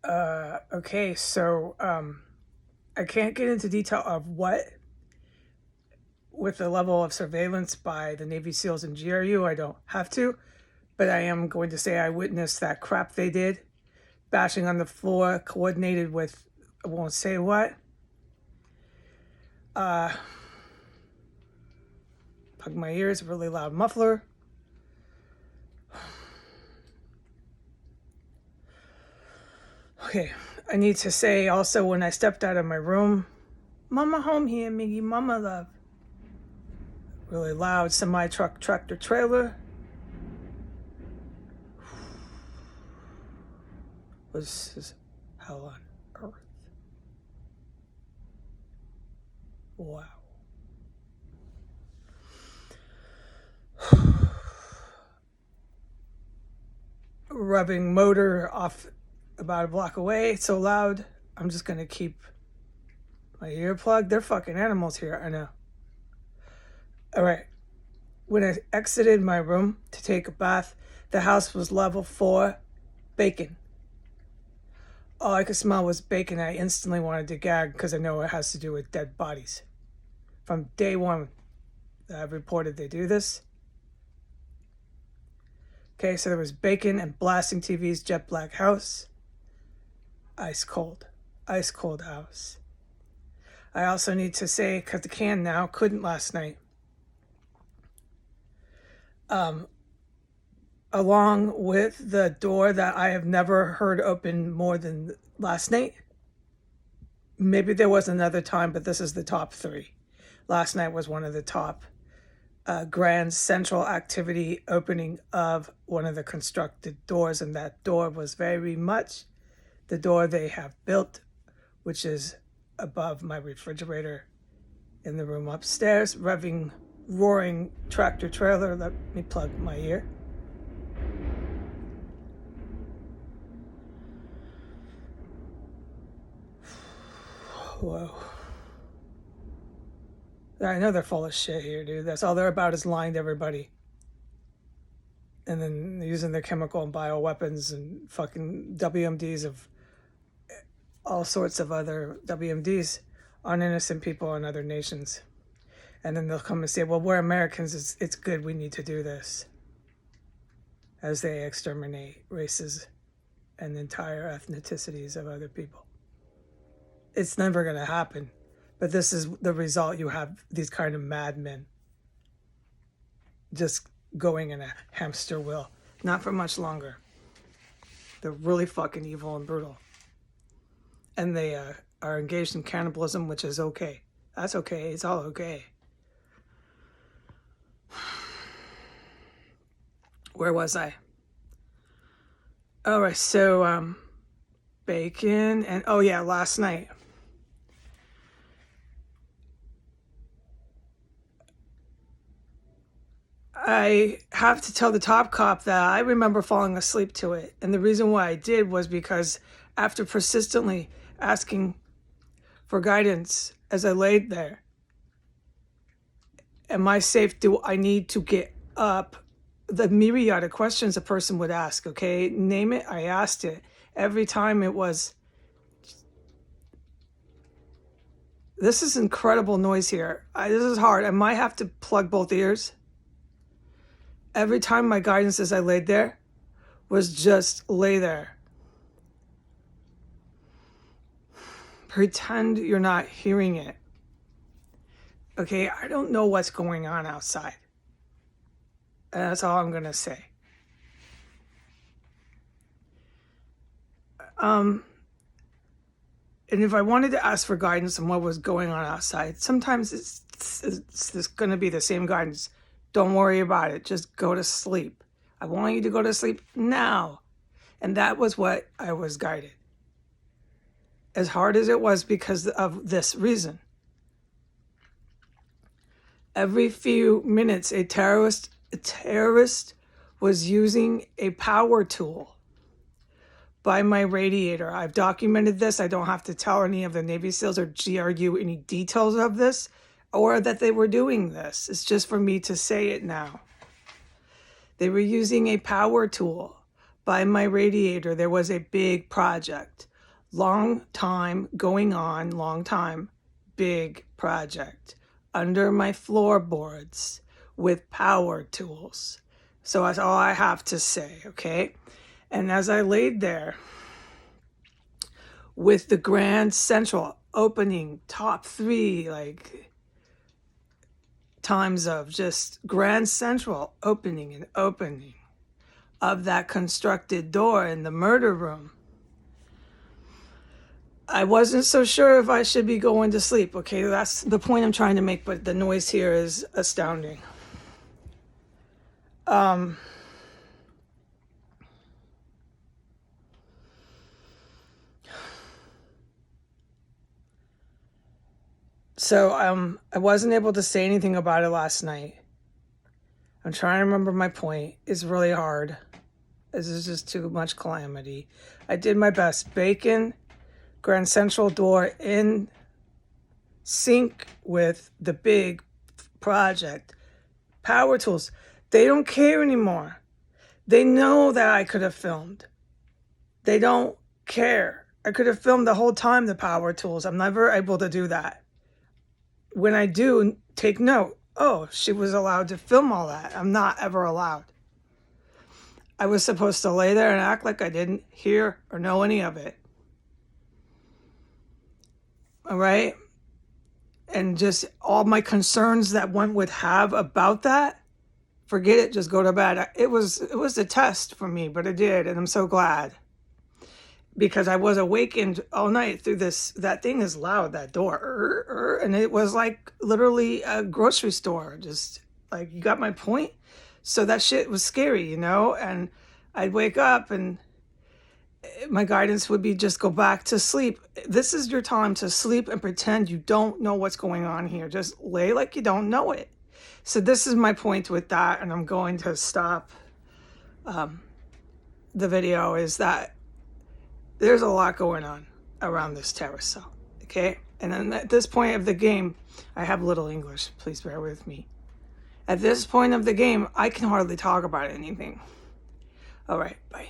Okay, so I can't get into detail of what with the level of surveillance by the Navy SEALs and GRU. I don't have to, but I am going to say I witnessed that crap they did, bashing on the floor, coordinated with I won't say what. Uh, Plug my ears, really loud muffler. Okay, I need to say also when I stepped out of my room, Mama home here, Miggy, Mama love. Really loud semi truck tractor trailer. Was this hell on earth? Wow. Rubbing motor off about a block away. It's so loud. I'm just gonna keep my ear plugged. They're fucking animals here, I know. Alright. When I exited my room to take a bath, the house was level 4 bacon. All I could smell was bacon. I instantly wanted to gag because I know it has to do with dead bodies. From day one that I've reported they do this. Okay, so there was bacon and blasting TVs, jet black house. Ice cold house. I also need to say, cut the can now, couldn't last night. Along with the door that I have never heard open more than last night. Maybe there was another time, but this is the top 3. Last night was one of the top. Grand central activity opening of one of the constructed doors, and that door was very much the door they have built, which is above my refrigerator in the room upstairs. Revving, roaring tractor trailer. Let me plug my ear. Whoa. I know they're full of shit here, dude. That's all they're about is lying to everybody. And then using their chemical and bioweapons and fucking WMDs of all sorts of other WMDs on innocent people in other nations. And then they'll come and say, well, we're Americans. It's good. We need to do this. As they exterminate races and entire ethnicities of other people. It's never going to happen. But this is the result. You have these kind of madmen just going in a hamster wheel. Not for much longer. They're really fucking evil and brutal. And they are engaged in cannibalism, which is okay. That's okay. It's all okay. Where was I? All right, so bacon and oh yeah, last night. I have to tell the top cop that I remember falling asleep to it. And the reason why I did was because after persistently asking for guidance as I laid there, am I safe? Do I need to get up? The myriad of questions a person would ask, okay? Name it, I asked it. Every time it was, this is incredible noise here. This is hard. I might have to plug both ears. Every time my guidance as I laid there was just lay there. Pretend you're not hearing it. Okay, I don't know what's going on outside. And that's all I'm going to say. And if I wanted to ask for guidance on what was going on outside, sometimes it's going to be the same guidance. Don't worry about it. Just go to sleep. I want you to go to sleep now. And that was what I was guided. As hard as it was because of this reason. Every few minutes, a terrorist was using a power tool by my radiator. I've documented this. I don't have to tell any of the Navy SEALs or GRU any details of this or that they were doing this. It's just for me to say it now. They were using a power tool by my radiator. There was a big project long time going on, long time, big project under my floorboards with power tools. So that's all I have to say, okay? And as I laid there with the Grand Central opening, top 3 like times of just Grand Central opening and opening of that constructed door in the murder room, I wasn't so sure if I should be going to sleep. Okay, that's the point I'm trying to make, but the noise here is astounding. So I wasn't able to say anything about it last night. I'm trying to remember my point. It's really hard. This is just too much calamity. I did my best. Bacon, Grand Central door in sync with the big project. Power tools. They don't care anymore. They know that I could have filmed. They don't care. I could have filmed the whole time the power tools. I'm never able to do that. When I do, take note. Oh, she was allowed to film all that. I'm not ever allowed. I was supposed to lay there and act like I didn't hear or know any of it. All right? And just all my concerns that one would have about that, forget it, just go to bed. It was a test for me, but it did, and I'm so glad. Because I was awakened all night through this. That thing is loud, that door. And it was like literally a grocery store. Just like, you got my point? So that shit was scary, you know? And I'd wake up and my guidance would be just go back to sleep. This is your time to sleep and pretend you don't know what's going on here. Just lay like you don't know it. So this is my point with that. And I'm going to stop the video, is that there's a lot going on around this terrace cell, okay? And then at this point of the game, I have little English, please bear with me. At this point of the game, I can hardly talk about anything. All right, bye.